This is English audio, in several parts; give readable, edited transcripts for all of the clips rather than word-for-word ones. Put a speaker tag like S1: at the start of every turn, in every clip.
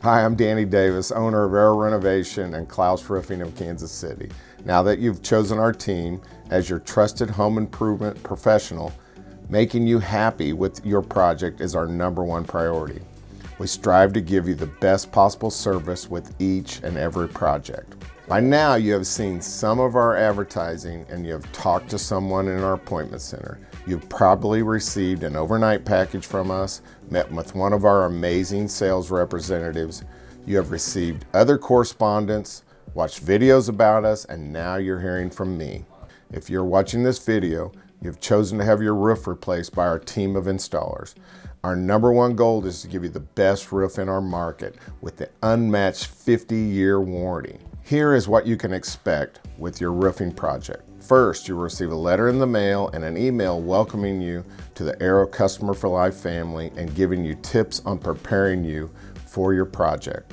S1: Hi, I'm Danny Davis, owner of Renovation and Klaus Roofing of Kansas City. Now that you've chosen our team as your trusted home improvement professional, making you happy with your project is our #1 priority. We strive to give you the best possible service with each and every project. By now, you have seen some of our advertising and you have talked to someone in our appointment center. You've probably received an overnight package from us, met with one of our amazing sales representatives. You have received other correspondence, watched videos about us, and now you're hearing from me. If you're watching this video, you've chosen to have your roof replaced by our team of installers. Our #1 goal is to give you the best roof in our market with the unmatched 50-year warranty. Here is what you can expect with your roofing project. First, you'll receive a letter in the mail and an email welcoming you to the Arrow Customer for Life family and giving you tips on preparing you for your project.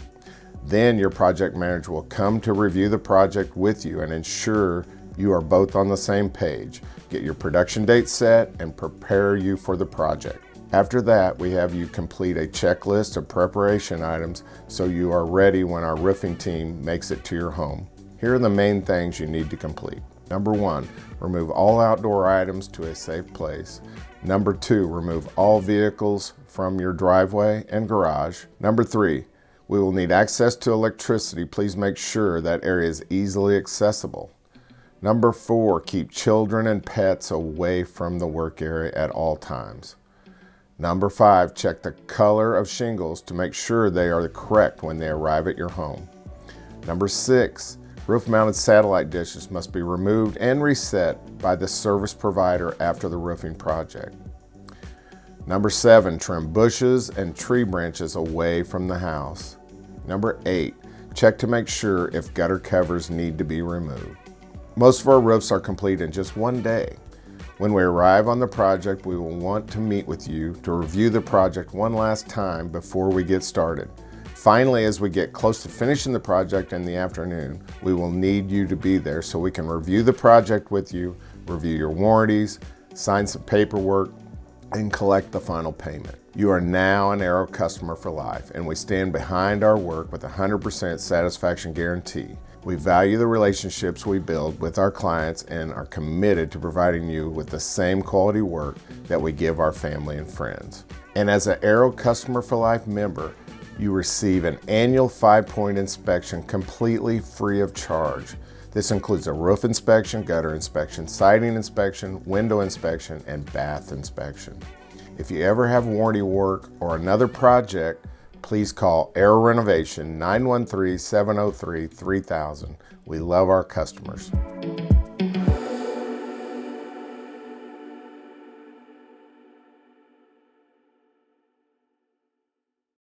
S1: Then your project manager will come to review the project with you and ensure you are both on the same page, get your production date set, and prepare you for the project. After that, we have you complete a checklist of preparation items so you are ready when our roofing team makes it to your home. Here are the main things you need to complete. #1, remove all outdoor items to a safe place. #2, remove all vehicles from your driveway and garage. #3, we will need access to electricity. Please make sure that area is easily accessible. #4, keep children and pets away from the work area at all times. #5, check the color of shingles to make sure they are correct when they arrive at your home. #6, roof-mounted satellite dishes must be removed and reset by the service provider after the roofing project. #7, trim bushes and tree branches away from the house. #8, check to make sure if gutter covers need to be removed. Most of our roofs are complete in just 1 day. When we arrive on the project, we will want to meet with you to review the project one last time before we get started. Finally, as we get close to finishing the project in the afternoon, we will need you to be there so we can review the project with you, review your warranties, sign some paperwork, and collect the final payment. You are now an Arrow customer for life, and we stand behind our work with a 100% satisfaction guarantee. We value the relationships we build with our clients and are committed to providing you with the same quality work that we give our family and friends. And as an Arrow Customer for Life member, you receive an annual 5-point inspection completely free of charge. This includes a roof inspection, gutter inspection, siding inspection, window inspection, and bath inspection. If you ever have warranty work or another project, please call Arrow Renovation 913-703-3000. We love our customers.